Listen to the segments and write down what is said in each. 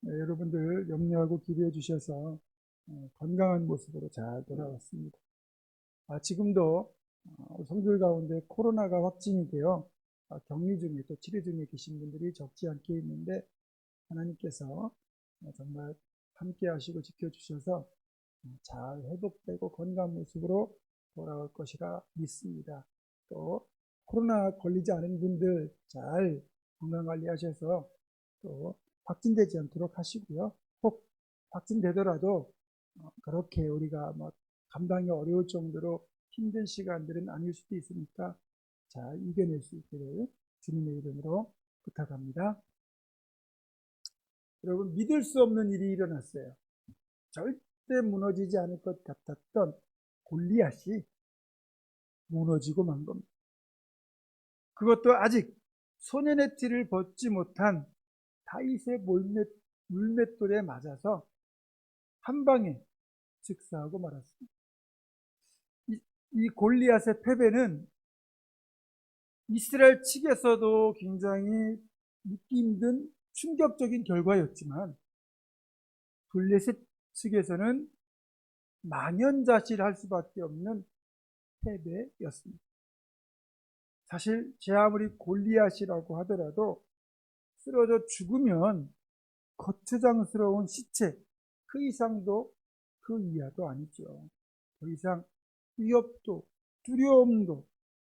여러분들 염려하고 기도해 주셔서 건강한 모습으로 잘 돌아왔습니다. 지금도 성도들 가운데 코로나가 확진이 되어 격리 중에 또 치료 중에 계신 분들이 적지 않게 있는데, 하나님께서 정말 함께 하시고 지켜주셔서 잘 회복되고 건강한 모습으로 돌아올 것이라 믿습니다. 또 코로나 걸리지 않은 분들 잘 건강관리하셔서 또 확진되지 않도록 하시고요. 혹 확진되더라도 그렇게 우리가 감당이 어려울 정도로 힘든 시간들은 아닐 수도 있으니까 잘 이겨낼 수 있기를 주님의 이름으로 부탁합니다. 여러분, 믿을 수 없는 일이 일어났어요. 절대 무너지지 않을 것 같았던 골리앗이 무너지고 만 겁니다. 그것도 아직 소년의 티를 벗지 못한 다윗의 물맷돌에 맞아서 한 방에 즉사하고 말았습니다. 이 골리앗의 패배는 이스라엘 측에서도 굉장히 믿기 힘든 충격적인 결과였지만, 블레셋 측에서는 망연자실할 수밖에 없는 패배였습니다. 사실 제 아무리 골리앗이라고 하더라도 쓰러져 죽으면 거추장스러운 시체, 그 이상도 그 이하도 아니죠. 더 이상 위협도 두려움도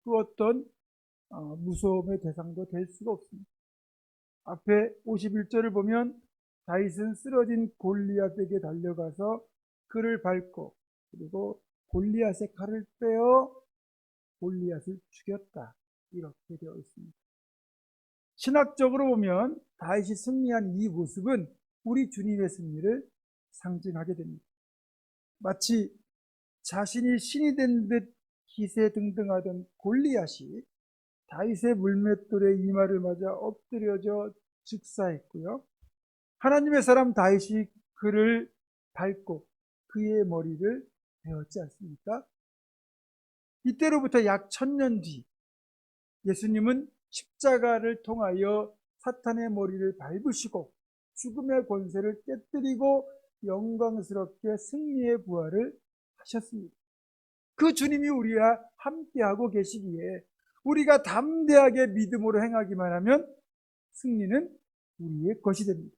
그 어떤 무서움의 대상도 될 수가 없습니다. 앞에 51절을 보면 다윗은 쓰러진 골리앗에게 달려가서 그를 밟고, 그리고 골리앗의 칼을 빼어 골리앗을 죽였다, 이렇게 되어 있습니다. 신학적으로 보면 다윗이 승리한 이 모습은 우리 주님의 승리를 상징하게 됩니다. 마치 자신이 신이 된 듯 기세등등하던 골리앗이 다윗의 물맷돌에 이마를 맞아 엎드려져 즉사했고요. 하나님의 사람 다윗이 그를 밟고 그의 머리를 베었지 않습니까? 이때로부터 약 1000년 뒤 예수님은 십자가를 통하여 사탄의 머리를 밟으시고 죽음의 권세를 깨뜨리고 영광스럽게 승리의 부활을 하셨습니다. 그 주님이 우리와 함께하고 계시기에 우리가 담대하게 믿음으로 행하기만 하면 승리는 우리의 것이 됩니다.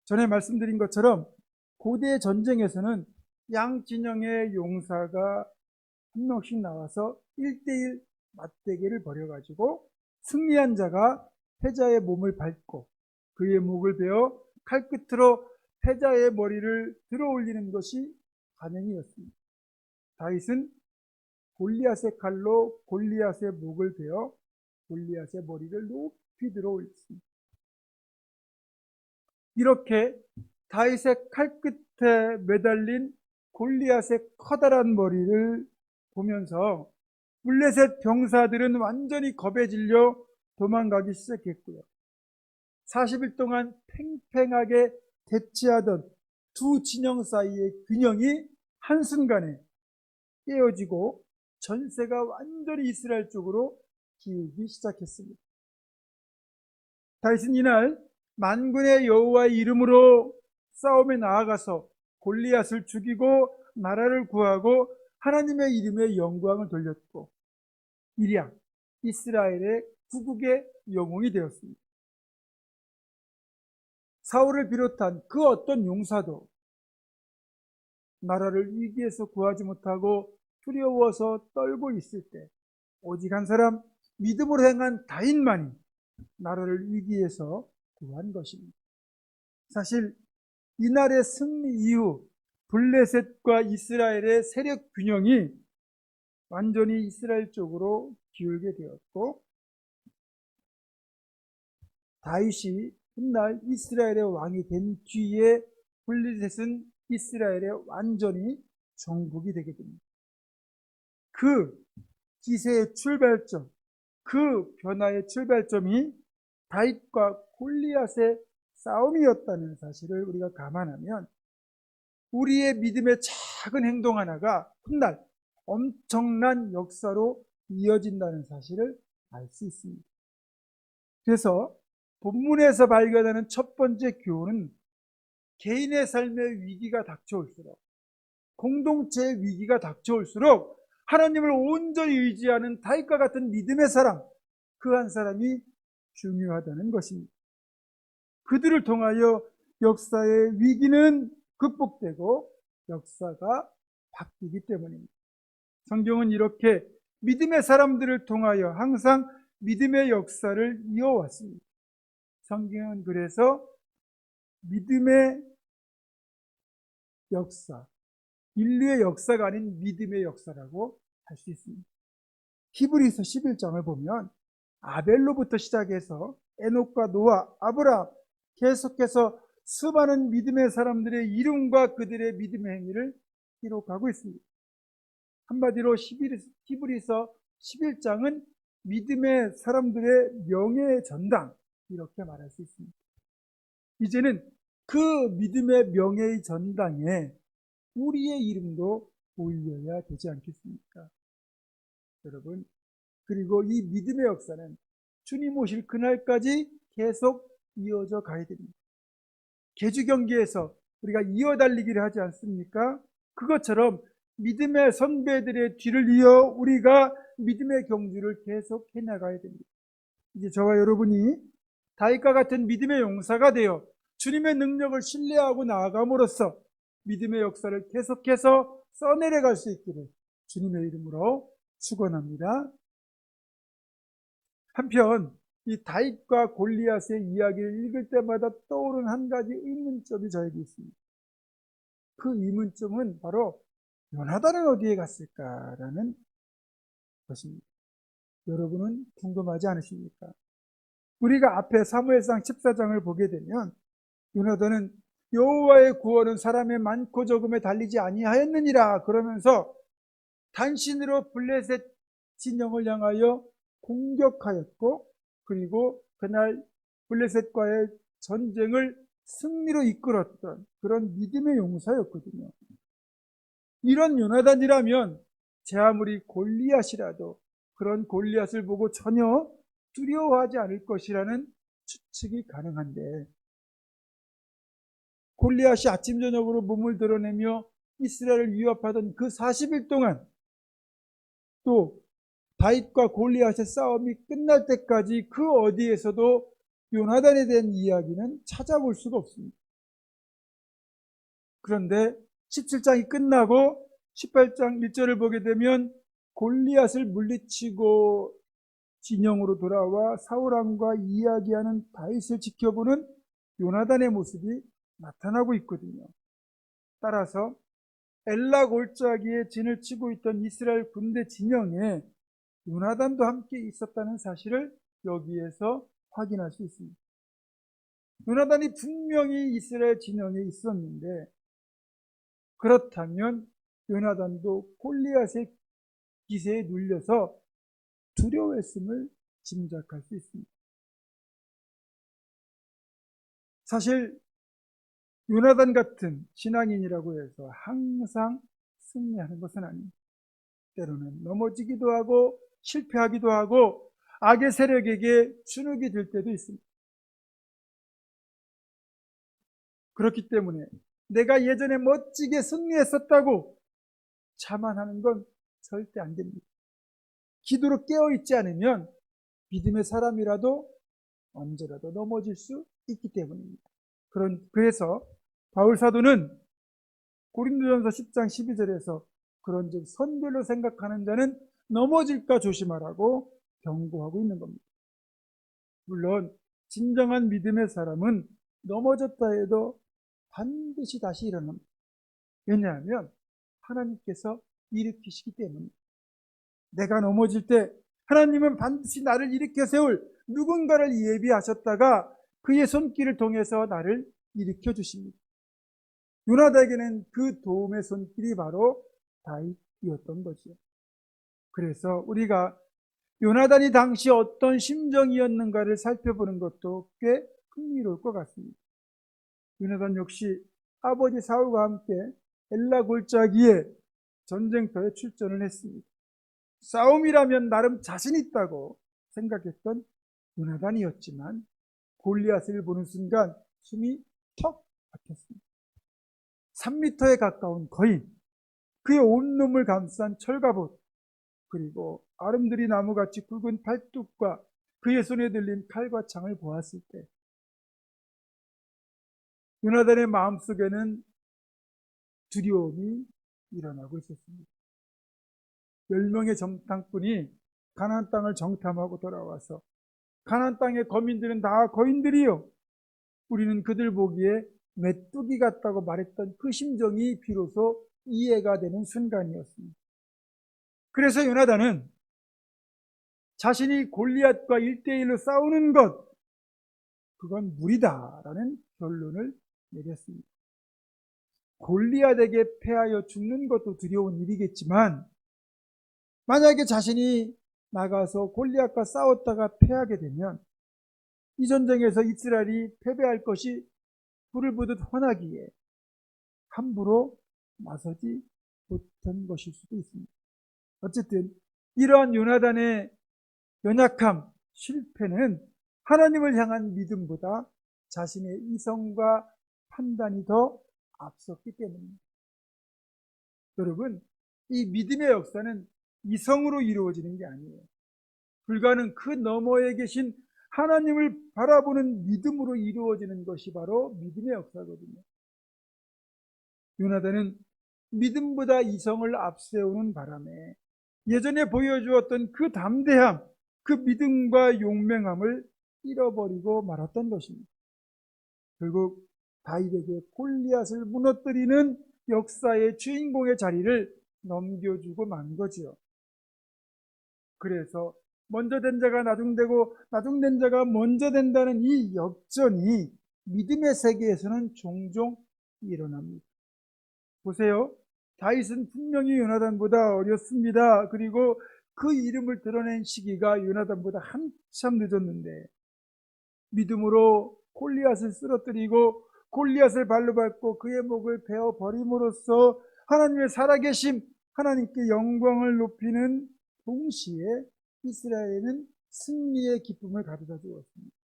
전에 말씀드린 것처럼 고대 전쟁에서는 양 진영의 용사가 한 명씩 나와서 1대1 맞대결을 벌여가지고 승리한 자가 패자의 몸을 밟고 그의 목을 베어 칼끝으로 패자의 머리를 들어 올리는 것이 관행이었습니다. 다윗은 골리앗의 칼로 골리앗의 목을 베어 골리앗의 머리를 높이 들어 올렸습니다. 이렇게 다윗의 칼끝에 매달린 골리앗의 커다란 머리를 보면서 블레셋 병사들은 완전히 겁에 질려 도망가기 시작했고요. 40일 동안 팽팽하게 대치하던 두 진영 사이의 균형이 한순간에 깨어지고 전세가 완전히 이스라엘 쪽으로 기울기 시작했습니다. 다윗은 이날 만군의 여호와의 이름으로 싸움에 나아가서 골리앗을 죽이고 나라를 구하고 하나님의 이름의 영광을 돌렸고, 일양 이스라엘의 구국의 영웅이 되었습니다. 사울을 비롯한 그 어떤 용사도 나라를 위기에서 구하지 못하고 두려워서 떨고 있을 때 오직 한 사람, 믿음으로 행한 다윗만이 나라를 위기에서 구한 것입니다. 사실 이날의 승리 이후 블레셋과 이스라엘의 세력 균형이 완전히 이스라엘 쪽으로 기울게 되었고, 다윗이 훗날 이스라엘의 왕이 된 뒤에 블레셋은 이스라엘의 완전히 정복이 되게 됩니다. 그 기세의 출발점, 그 변화의 출발점이 다윗과 골리앗의 싸움이었다는 사실을 우리가 감안하면 우리의 믿음의 작은 행동 하나가 훗날 엄청난 역사로 이어진다는 사실을 알 수 있습니다. 그래서 본문에서 발견하는 첫 번째 교훈은 개인의 삶의 위기가 닥쳐올수록, 공동체의 위기가 닥쳐올수록 하나님을 온전히 의지하는 다윗과 같은 믿음의 사람, 그 한 사람이 중요하다는 것입니다. 그들을 통하여 역사의 위기는 극복되고 역사가 바뀌기 때문입니다. 성경은 이렇게 믿음의 사람들을 통하여 항상 믿음의 역사를 이어왔습니다. 성경은 그래서 믿음의 역사, 인류의 역사가 아닌 믿음의 역사라고 할 수 있습니다. 히브리서 11장을 보면 아벨로부터 시작해서 에녹과 노아, 아브라함, 계속해서 수많은 믿음의 사람들의 이름과 그들의 믿음의 행위를 기록하고 있습니다. 한마디로 히브리서 11장은 믿음의 사람들의 명예의 전당, 이렇게 말할 수 있습니다. 이제는 그 믿음의 명예의 전당에 우리의 이름도 올려야 되지 않겠습니까? 여러분, 그리고 이 믿음의 역사는 주님 오실 그날까지 계속 이어져 가야 됩니다. 계주 경기에서 우리가 이어달리기를 하지 않습니까? 그것처럼 믿음의 선배들의 뒤를 이어 우리가 믿음의 경주를 계속 해나가야 됩니다. 이제 저와 여러분이 다윗과 같은 믿음의 용사가 되어 주님의 능력을 신뢰하고 나아감으로써 믿음의 역사를 계속해서 써내려갈 수 있기를 주님의 이름으로 축원합니다. 한편 이 다윗과 골리앗의 이야기를 읽을 때마다 떠오르는 한 가지 의문점이 저에게 있습니다. 그 의문점은 바로 요나단은 어디에 갔을까라는 것입니다. 여러분은 궁금하지 않으십니까? 우리가 앞에 사무엘상 14장을 보게 되면 요나단은 여호와의 구원은 사람의 많고 적음에 달리지 아니하였느니라 그러면서 단신으로 블레셋 진영을 향하여 공격하였고, 그리고 그날 블레셋과의 전쟁을 승리로 이끌었던 그런 믿음의 용사였거든요. 이런 요나단이라면 제 아무리 골리앗이라도 그런 골리앗을 보고 전혀 두려워하지 않을 것이라는 추측이 가능한데, 골리앗이 아침 저녁으로 몸을 드러내며 이스라엘을 위협하던 그 40일 동안, 또 다윗과 골리앗의 싸움이 끝날 때까지 그 어디에서도 요나단에 대한 이야기는 찾아볼 수가 없습니다. 그런데 17장이 끝나고 18장 1절을 보게 되면 골리앗을 물리치고 진영으로 돌아와 사울왕과 이야기하는 다윗을 지켜보는 요나단의 모습이 나타나고 있거든요. 따라서 엘라 골짜기에 진을 치고 있던 이스라엘 군대 진영에 요나단도 함께 있었다는 사실을 여기에서 확인할 수 있습니다. 요나단이 분명히 이스라엘 진영에 있었는데, 그렇다면 요나단도 골리앗의 기세에 눌려서 두려워했음을 짐작할 수 있습니다. 사실 요나단 같은 신앙인이라고 해서 항상 승리하는 것은 아닙니다. 때로는 넘어지기도 하고 실패하기도 하고 악의 세력에게 주눅이 들 때도 있습니다. 그렇기 때문에 내가 예전에 멋지게 승리했었다고 자만하는 건 절대 안 됩니다. 기도로 깨어있지 않으면 믿음의 사람이라도 언제라도 넘어질 수 있기 때문입니다. 그래서 바울 사도는 고린도전서 10장 12절에서 그런즉 선별로 생각하는 자는 넘어질까 조심하라고 경고하고 있는 겁니다. 물론 진정한 믿음의 사람은 넘어졌다 해도 반드시 다시 일어납니다. 왜냐하면 하나님께서 일으키시기 때문입니다. 내가 넘어질 때 하나님은 반드시 나를 일으켜 세울 누군가를 예비하셨다가 그의 손길을 통해서 나를 일으켜 주십니다. 요나단에게는 그 도움의 손길이 바로 다윗이었던 거죠. 그래서 우리가 요나단이 당시 어떤 심정이었는가를 살펴보는 것도 꽤 흥미로울 것 같습니다. 요나단 역시 아버지 사울과 함께 엘라 골짜기에 전쟁터에 출전을 했습니다. 싸움이라면 나름 자신 있다고 생각했던 요나단이었지만 골리앗을 보는 순간 숨이 턱 막혔습니다. 3m에 가까운 거인, 그의 온몸을 감싼 철갑옷, 그리고 아름드리 나무같이 굵은 팔뚝과 그의 손에 들린 칼과 창을 보았을 때 요나단의 마음속에는 두려움이 일어나고 있었습니다. 10명의 정탐꾼이 가나안 땅을 정탐하고 돌아와서 가나안 땅의 거민들은 다 거인들이요, 우리는 그들 보기에 메뚜기 같다고 말했던 그 심정이 비로소 이해가 되는 순간이었습니다. 그래서 요나단은 자신이 골리앗과 1대1로 싸우는 것, 그건 무리다라는 결론을 내렸습니다. 골리앗에게 패하여 죽는 것도 두려운 일이겠지만 만약에 자신이 나가서 골리앗과 싸웠다가 패하게 되면 이 전쟁에서 이스라엘이 패배할 것이 불을 보듯 훤하기에 함부로 나서지 못한 것일 수도 있습니다. 어쨌든 이러한 요나단의 연약함, 실패는 하나님을 향한 믿음보다 자신의 이성과 판단이 더 앞섰기 때문입니다. 여러분, 이 믿음의 역사는 이성으로 이루어지는 게 아니에요. 불가능 그 너머에 계신 하나님을 바라보는 믿음으로 이루어지는 것이 바로 믿음의 역사거든요. 요나단은 믿음보다 이성을 앞세우는 바람에 예전에 보여주었던 그 담대함, 그 믿음과 용맹함을 잃어버리고 말았던 것입니다. 결국 다윗에게 골리앗을 무너뜨리는 역사의 주인공의 자리를 넘겨주고 만 거지요. 그래서 먼저 된 자가 나중되고 나중된 자가 먼저 된다는 이 역전이 믿음의 세계에서는 종종 일어납니다. 보세요. 다윗은 분명히 요나단보다 어렸습니다. 그리고 그 이름을 드러낸 시기가 요나단보다 한참 늦었는데 믿음으로 골리앗을 쓰러뜨리고 골리앗을 발로 밟고 그의 목을 베어 버림으로써 하나님의 살아계심, 하나님께 영광을 높이는 동시에 이스라엘은 승리의 기쁨을 가져다 주었습니다.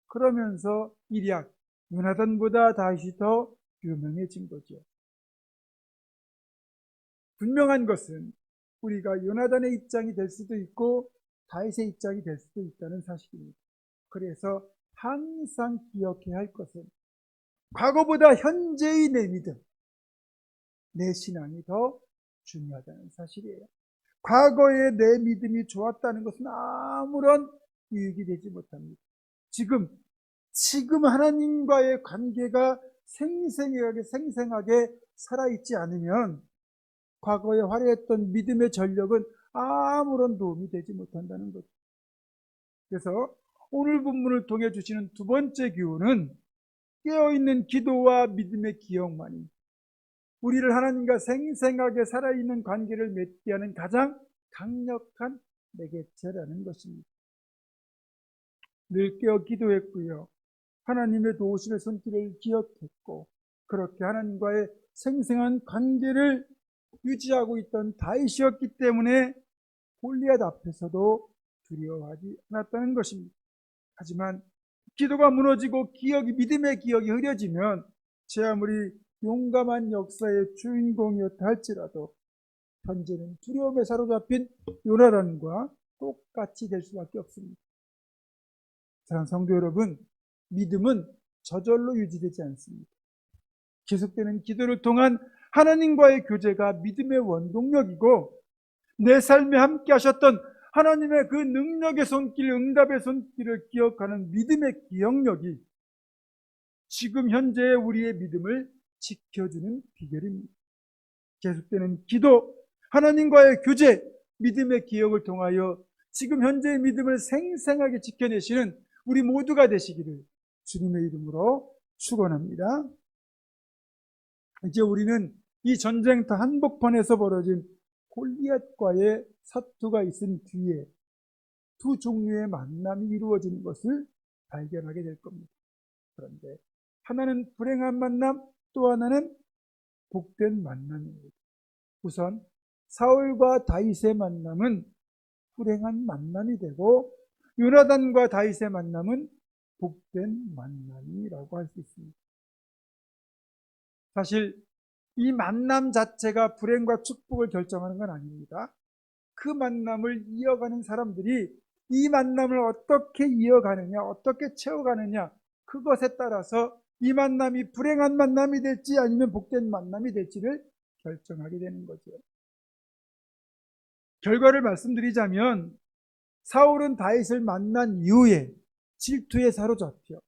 그러면서 일약 요나단보다 다윗이 더 유명해진 거죠. 분명한 것은 우리가 요나단의 입장이 될 수도 있고 다윗의 입장이 될 수도 있다는 사실입니다. 그래서 항상 기억해야 할 것은 과거보다 현재의 내 믿음, 내 신앙이 더 중요하다는 사실이에요. 과거에 내 믿음이 좋았다는 것은 아무런 유익이 되지 못합니다. 지금 하나님과의 관계가 생생하게 살아있지 않으면 과거에 활용했던 믿음의 전력은 아무런 도움이 되지 못한다는 거죠. 그래서 오늘 본문을 통해 주시는 두 번째 교훈은 깨어있는 기도와 믿음의 기억만이 우리를 하나님과 생생하게 살아있는 관계를 맺게 하는 가장 강력한 매개체라는 것입니다. 늘 깨어 기도했고요, 하나님의 도우심의 손길을 기억했고 그렇게 하나님과의 생생한 관계를 유지하고 있던 다윗이었기 때문에 골리앗 앞에서도 두려워하지 않았다는 것입니다. 하지만 기도가 무너지고 믿음의 기억이 흐려지면 제 아무리 용감한 역사의 주인공이었다 할지라도 현재는 두려움에 사로잡힌 요나단과 똑같이 될 수밖에 없습니다. 사랑하는 성도 여러분, 믿음은 저절로 유지되지 않습니다. 계속되는 기도를 통한 하나님과의 교제가 믿음의 원동력이고 내 삶에 함께 하셨던 하나님의 그 능력의 손길, 응답의 손길을 기억하는 믿음의 기억력이 지금 현재의 우리의 믿음을 지켜주는 비결입니다. 계속되는 기도, 하나님과의 교제, 믿음의 기억을 통하여 지금 현재의 믿음을 생생하게 지켜내시는 우리 모두가 되시기를 주님의 이름으로 축원합니다. 이제 우리는 이 전쟁터 한복판에서 벌어진 골리앗과의 사투가 있은 뒤에 두 종류의 만남이 이루어지는 것을 발견하게 될 겁니다. 그런데 하나는 불행한 만남, 또 하나는 복된 만남입니다. 우선 사울과 다윗의 만남은 불행한 만남이 되고 요나단과 다윗의 만남은 복된 만남이라고 할 수 있습니다. 사실 이 만남 자체가 불행과 축복을 결정하는 건 아닙니다. 그 만남을 이어가는 사람들이 이 만남을 어떻게 이어가느냐, 어떻게 채워가느냐, 그것에 따라서 이 만남이 불행한 만남이 될지 아니면 복된 만남이 될지를 결정하게 되는 거죠. 결과를 말씀드리자면 사울은 다윗을 만난 이후에 질투에 사로잡혀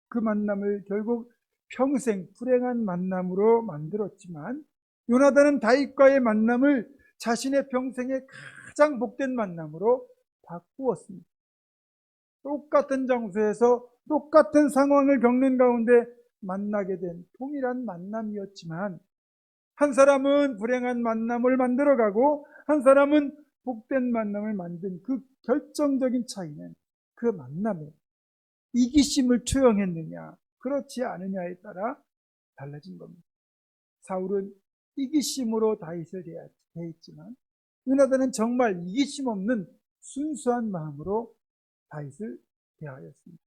그 만남을 결국 평생 불행한 만남으로 만들었지만, 요나단은 다윗과의 만남을 자신의 평생의 가장 복된 만남으로 바꾸었습니다. 똑같은 장소에서 똑같은 상황을 겪는 가운데 만나게 된 동일한 만남이었지만, 한 사람은 불행한 만남을 만들어가고 한 사람은 복된 만남을 만든 그 결정적인 차이는 그 만남에 이기심을 투영했느냐 그렇지 않느냐에 따라 달라진 겁니다. 사울은 이기심으로 다윗을 대했지만 요나단은 정말 이기심 없는 순수한 마음으로 다윗을 대하였습니다.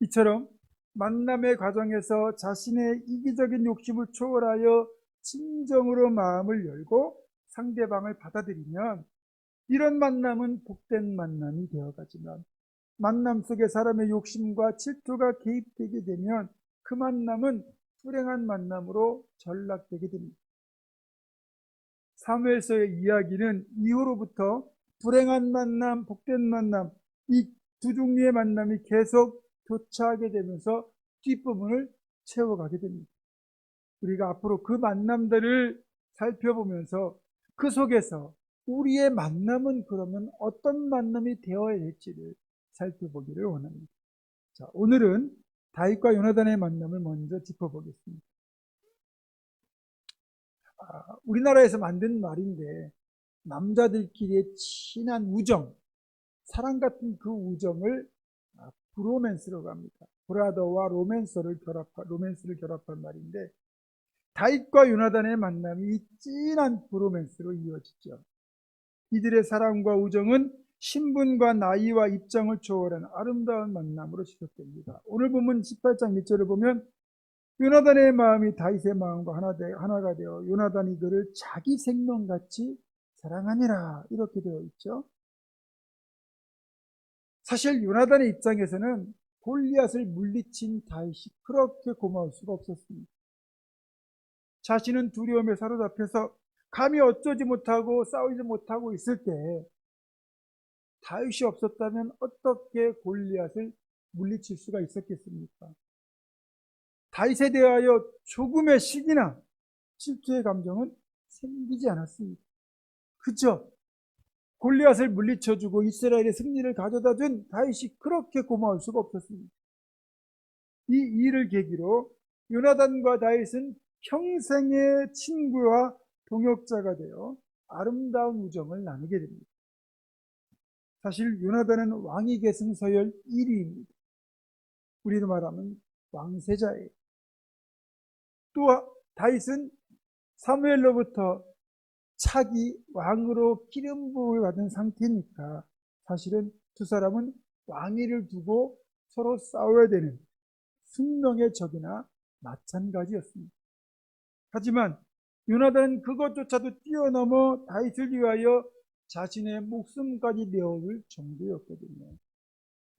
이처럼 만남의 과정에서 자신의 이기적인 욕심을 초월하여 진정으로 마음을 열고 상대방을 받아들이면 이런 만남은 복된 만남이 되어가지만, 만남 속에 사람의 욕심과 질투가 개입되게 되면 그 만남은 불행한 만남으로 전락되게 됩니다. 사무엘서의 이야기는 이후로부터 불행한 만남, 복된 만남, 이 두 종류의 만남이 계속 교차하게 되면서 뒷부분을 채워가게 됩니다. 우리가 앞으로 그 만남들을 살펴보면서 그 속에서 우리의 만남은 그러면 어떤 만남이 되어야 될지를 살펴보기를 원합니다. 자, 오늘은 다윗과 요나단의 만남을 먼저 짚어보겠습니다. 우리나라에서 만든 말인데, 남자들끼리의 친한 우정, 사랑 같은 그 우정을 브로맨스라고 합니다. 브라더와 로맨스를 결합한 말인데, 다윗과 요나단의 만남이 진한 브로맨스로 이루어지죠. 이들의 사랑과 우정은 신분과 나이와 입장을 초월한 아름다운 만남으로 시작됩니다. 오늘 본문 18장 1절을 보면 요나단의 마음이 다윗의 마음과 하나가 되어 요나단이 그를 자기 생명같이 사랑하니라, 이렇게 되어 있죠. 사실 요나단의 입장에서는 골리앗을 물리친 다윗이 그렇게 고마울 수가 없었습니다. 자신은 두려움에 사로잡혀서 감히 어쩌지 못하고 싸우지 못하고 있을 때 다윗이 없었다면 어떻게 골리앗을 물리칠 수가 있었겠습니까? 다윗에 대하여 조금의 시기나 질투의 감정은 생기지 않았습니다. 그죠? 골리앗을 물리쳐주고 이스라엘의 승리를 가져다준 다윗이 그렇게 고마울 수가 없었습니다. 이 일을 계기로 요나단과 다윗은 평생의 친구와 동역자가 되어 아름다운 우정을 나누게 됩니다. 사실 요나단은 왕위 계승 서열 1위입니다. 우리로 말하면 왕세자예요. 또 다윗은 사무엘로부터 차기 왕으로 기름 부음을 받은 상태니까 사실은 두 사람은 왕위를 두고 서로 싸워야 되는 숙명의 적이나 마찬가지였습니다. 하지만 요나단은 그것조차도 뛰어넘어 다윗을 위하여 자신의 목숨까지 내어줄 정도였거든요.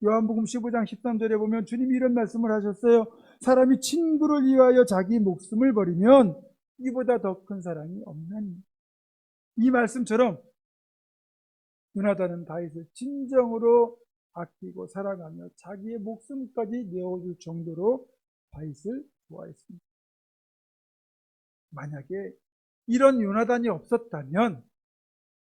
요한복음 15장 13절에 보면 주님이 이런 말씀을 하셨어요. 사람이 친구를 위하여 자기 목숨을 버리면 이보다 더 큰 사랑이 없나니. 이 말씀처럼 요나단은 다윗을 진정으로 아끼고 사랑하며 자기의 목숨까지 내어줄 정도로 다윗을 좋아했습니다. 만약에 이런 요나단이 없었다면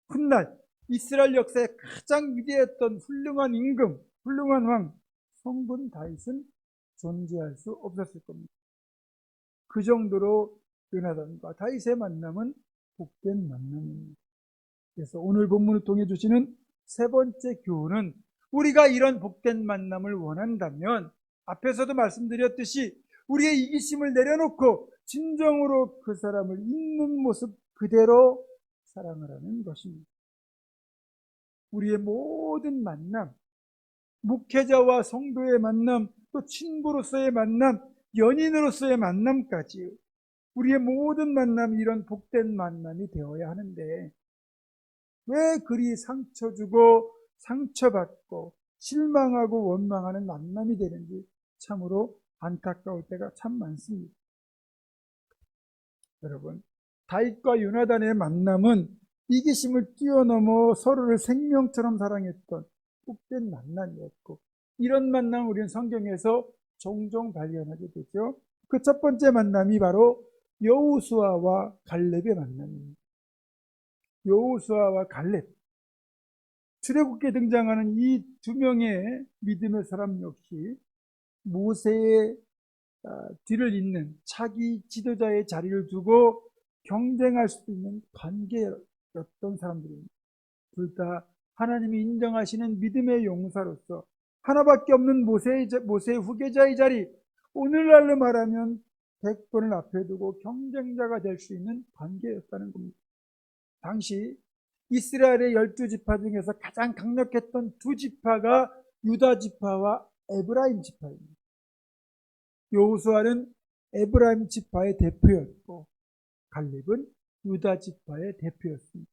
훗날 이스라엘 역사에 가장 위대했던 훌륭한 임금, 훌륭한 왕, 성군 다윗은 존재할 수 없었을 겁니다. 그 정도로 요나단과 다윗의 만남은 복된 만남입니다. 그래서 오늘 본문을 통해 주시는 세 번째 교훈은, 우리가 이런 복된 만남을 원한다면 앞에서도 말씀드렸듯이 우리의 이기심을 내려놓고 진정으로 그 사람을 있는 모습 그대로 사랑하라는 것입니다. 우리의 모든 만남, 목회자와 성도의 만남, 또 친구로서의 만남, 연인으로서의 만남까지 우리의 모든 만남이 이런 복된 만남이 되어야 하는데 왜 그리 상처 주고 상처받고 실망하고 원망하는 만남이 되는지 참으로 안타까울 때가 참 많습니다. 여러분, 다윗과 요나단의 만남은 이기심을 뛰어넘어 서로를 생명처럼 사랑했던 복된 만남이었고, 이런 만남 우리는 성경에서 종종 발견하게 되죠. 그 첫 번째 만남이 바로 여호수아와 갈렙의 만남입니다. 여호수아와 갈렙, 출애굽기에 등장하는 이 두 명의 믿음의 사람 역시 모세의 뒤를 잇는 차기 지도자의 자리를 두고 경쟁할 수 있는 관계였던 사람들입니다. 둘 다 하나님이 인정하시는 믿음의 용사로서 하나밖에 없는 모세의 후계자의 자리, 오늘날로 말하면 백번을 앞에 두고 경쟁자가 될 수 있는 관계였다는 겁니다. 당시 이스라엘의 12지파 중에서 가장 강력했던 두 지파가 유다 지파와 에브라임 지파입니다. 여호수아는 에브라임 지파의 대표였고 갈렙은 유다 지파의 대표였습니다.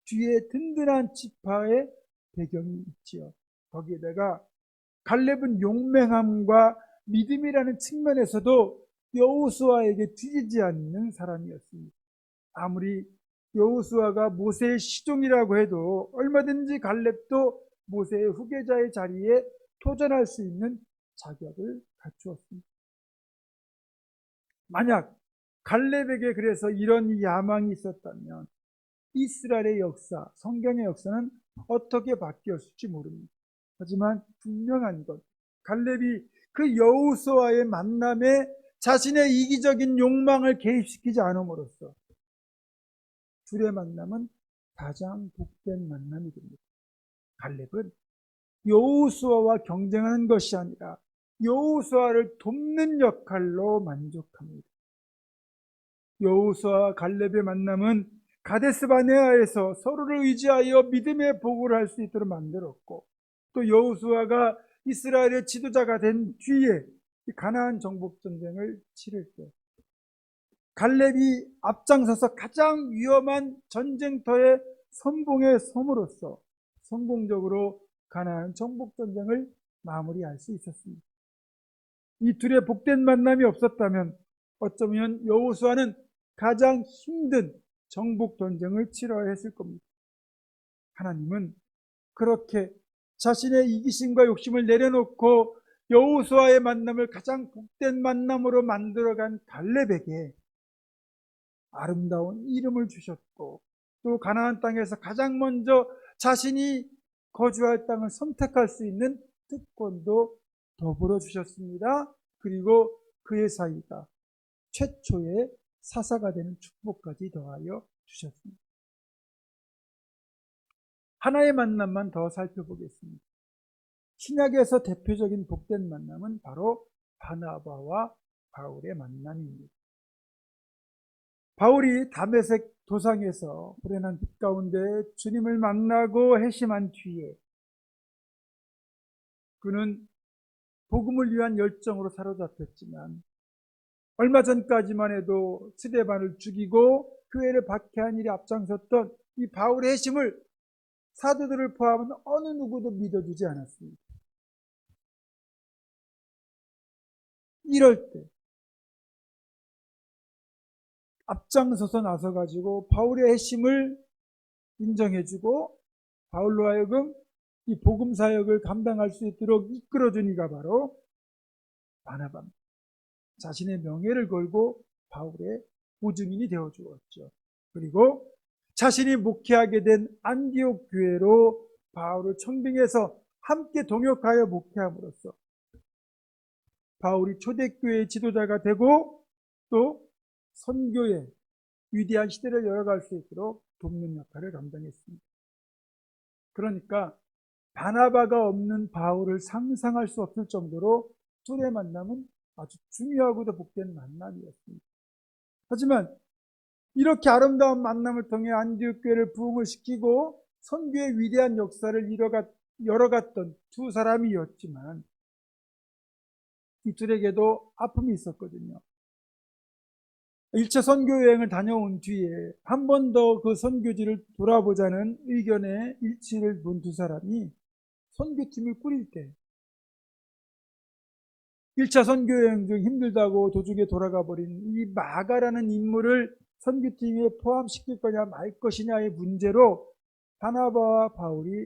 뒤에 든든한 지파의 배경이 있지요. 거기에다가 갈렙은 용맹함과 믿음이라는 측면에서도 여호수아에게 뒤지지 않는 사람이었습니다. 아무리 여호수아가 모세의 시종이라고 해도 얼마든지 갈렙도 모세의 후계자의 자리에 도전할 수 있는 자격을 갖추었습니다. 만약 갈렙에게 그래서 이런 야망이 있었다면 이스라엘의 역사, 성경의 역사는 어떻게 바뀌었을지 모릅니다. 하지만 분명한 것, 갈렙이 그 여호수아의 만남에 자신의 이기적인 욕망을 개입시키지 않음으로써 둘의 만남은 가장 복된 만남이 됩니다. 갈렙은 여호수아와 경쟁하는 것이 아니라 여호수아를 돕는 역할로 만족합니다. 여호수아와 갈렙의 만남은 가데스 바네아에서 서로를 의지하여 믿음의 보고를 할 수 있도록 만들었고, 또 여호수아가 이스라엘의 지도자가 된 뒤에 가나안 정복 전쟁을 치를 때 갈렙이 앞장서서 가장 위험한 전쟁터에 선봉에 섬으로써 성공적으로 가나안 정복 전쟁을 마무리할 수 있었습니다. 이 둘의 복된 만남이 없었다면 어쩌면 여호수아는 가장 힘든 정복 전쟁을 치러야 했을 겁니다. 하나님은 그렇게 자신의 이기심과 욕심을 내려놓고 여호수아의 만남을 가장 복된 만남으로 만들어간 갈렙에게 아름다운 이름을 주셨고, 또 가나안 땅에서 가장 먼저 자신이 거주할 땅을 선택할 수 있는 특권도 더불어 주셨습니다. 그리고 그의 사이가 최초의 사사가 되는 축복까지 더하여 주셨습니다. 하나의 만남만 더 살펴보겠습니다. 신약에서 대표적인 복된 만남은 바로 바나바와 바울의 만남입니다. 바울이 다메섹 도상에서 불행한 빛 가운데 주님을 만나고 회심한 뒤에 그는 복음을 위한 열정으로 사로잡혔지만 얼마 전까지만 해도 스데반을 죽이고 교회를 박해한 일에 앞장섰던 이 바울의 회심을 사도들을 포함한 어느 누구도 믿어주지 않았습니다. 이럴 때 앞장서서 나서가지고 바울의 회심을 인정해주고 바울로 하여금 이 복음 사역을 감당할 수 있도록 이끌어준 이가 바로 바나바입니다. 자신의 명예를 걸고 바울의 보증인이 되어 주었죠. 그리고 자신이 목회하게 된 안디옥 교회로 바울을 청빙해서 함께 동역하여 목회함으로써 바울이 초대교회의 지도자가 되고 또 선교의 위대한 시대를 열어갈 수 있도록 돕는 역할을 감당했습니다. 그러니까 바나바가 없는 바울을 상상할 수 없을 정도로 둘의 만남은 아주 중요하고도 복된 만남이었습니다. 하지만 이렇게 아름다운 만남을 통해 안디옥 교회를 부흥을 시키고 선교의 위대한 역사를 열어갔던 두 사람이었지만 이 둘에게도 아픔이 있었거든요. 1차 선교 여행을 다녀온 뒤에 한 번 더 그 선교지를 돌아보자는 의견의 일치를 본 두 사람이 선교팀을 꾸릴 때 1차 선교 여행 중 힘들다고 도중에 돌아가 버린 이 마가라는 인물을 선교팀에 포함시킬 거냐 말 것이냐의 문제로 바나바와 바울이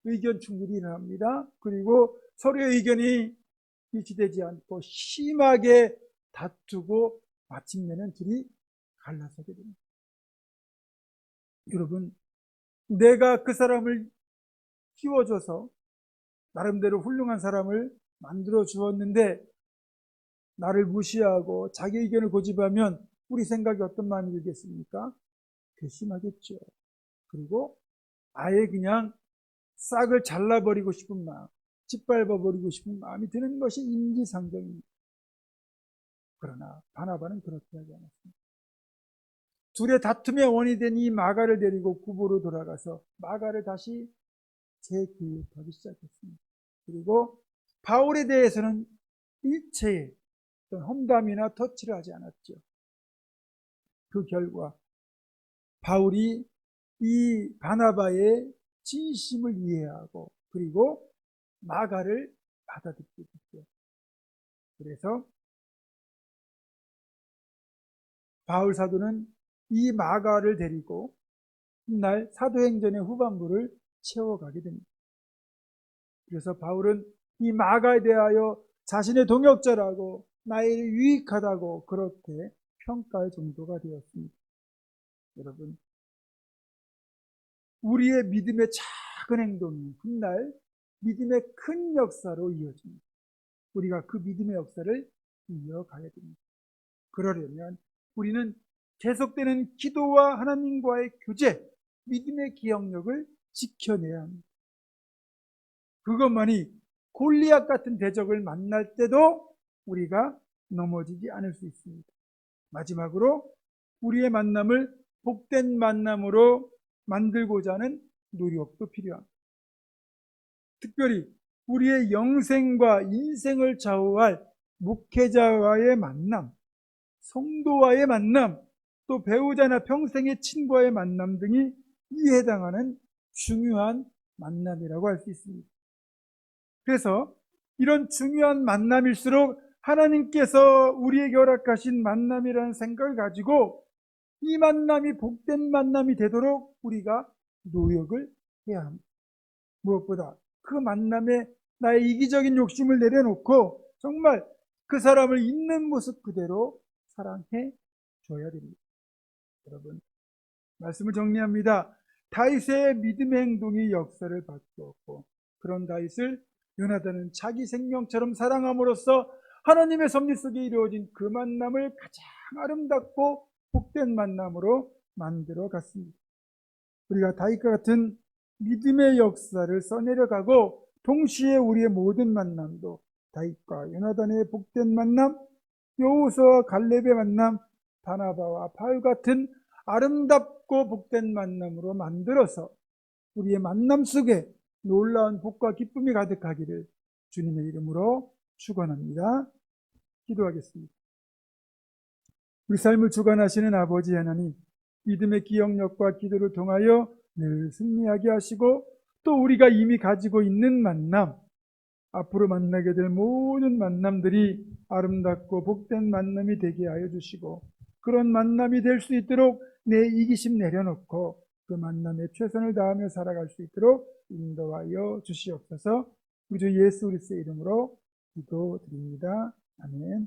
의견 충돌이 일어납니다. 그리고 서로의 의견이 일치되지 않고 심하게 다투고 마침내는 둘이 갈라서게 됩니다. 여러분, 내가 그 사람을 키워줘서 나름대로 훌륭한 사람을 만들어 주었는데 나를 무시하고 자기 의견을 고집하면 우리 생각이 어떤 마음이 들겠습니까? 괘씸하겠죠. 그리고 아예 그냥 싹을 잘라버리고 싶은 마음, 짓밟아버리고 싶은 마음이 드는 것이 인지상정입니다. 그러나 바나바는 그렇게 하지 않았습니다. 둘의 다툼의 원인이 된 이 마가를 데리고 구보로 돌아가서 마가를 다시 재교육하기 시작했습니다. 그리고 바울에 대해서는 일체의 어떤 험담이나 터치를 하지 않았죠. 그 결과 바울이 이 바나바의 진심을 이해하고 그리고 마가를 받아들이게 됐죠. 그래서 바울 사도는 이 마가를 데리고 훗날 사도행전의 후반부를 채워가게 됩니다. 그래서 바울은 이 마가에 대하여 자신의 동역자라고 나에게 유익하다고 그렇게 평가할 정도가 되었습니다. 여러분, 우리의 믿음의 작은 행동이 훗날 믿음의 큰 역사로 이어집니다. 우리가 그 믿음의 역사를 이어가야 됩니다. 그러려면 우리는 계속되는 기도와 하나님과의 교제, 믿음의 기억력을 지켜내야 합니다. 그것만이 골리앗 같은 대적을 만날 때도 우리가 넘어지지 않을 수 있습니다. 마지막으로 우리의 만남을 복된 만남으로 만들고자 하는 노력도 필요합니다. 특별히 우리의 영생과 인생을 좌우할 목회자와의 만남, 성도와의 만남, 또 배우자나 평생의 친구와의 만남 등이 이에 해당하는 중요한 만남이라고 할 수 있습니다. 그래서 이런 중요한 만남일수록 하나님께서 우리에게 허락하신 만남이라는 생각을 가지고 이 만남이 복된 만남이 되도록 우리가 노력을 해야 합니다. 무엇보다 그 만남에 나의 이기적인 욕심을 내려놓고 정말 그 사람을 있는 모습 그대로 사랑해 줘야 됩니다. 여러분, 말씀을 정리합니다. 다윗의 믿음의 행동이 역사를 바꾸었고 그런 다윗을 요나단은 자기 생명처럼 사랑함으로써 하나님의 섭리 속에 이루어진 그 만남을 가장 아름답고 복된 만남으로 만들어 갔습니다. 우리가 다윗과 같은 믿음의 역사를 써내려가고 동시에 우리의 모든 만남도 다윗과 요나단의 복된 만남, 여호수아와 갈렙의 만남, 바나바와 바울 같은 아름답고 복된 만남으로 만들어서 우리의 만남 속에 놀라운 복과 기쁨이 가득하기를 주님의 이름으로 축원합니다. 기도하겠습니다. 우리 삶을 주관하시는 아버지 하나님, 믿음의 기억력과 기도를 통하여 늘 승리하게 하시고 또 우리가 이미 가지고 있는 만남, 앞으로 만나게 될 모든 만남들이 아름답고 복된 만남이 되게 하여 주시고 그런 만남이 될 수 있도록 내 이기심 내려놓고 그 만남에 최선을 다하며 살아갈 수 있도록 인도하여 주시옵소서. 우리 주 예수 그리스도의 이름으로 기도드립니다. 아멘.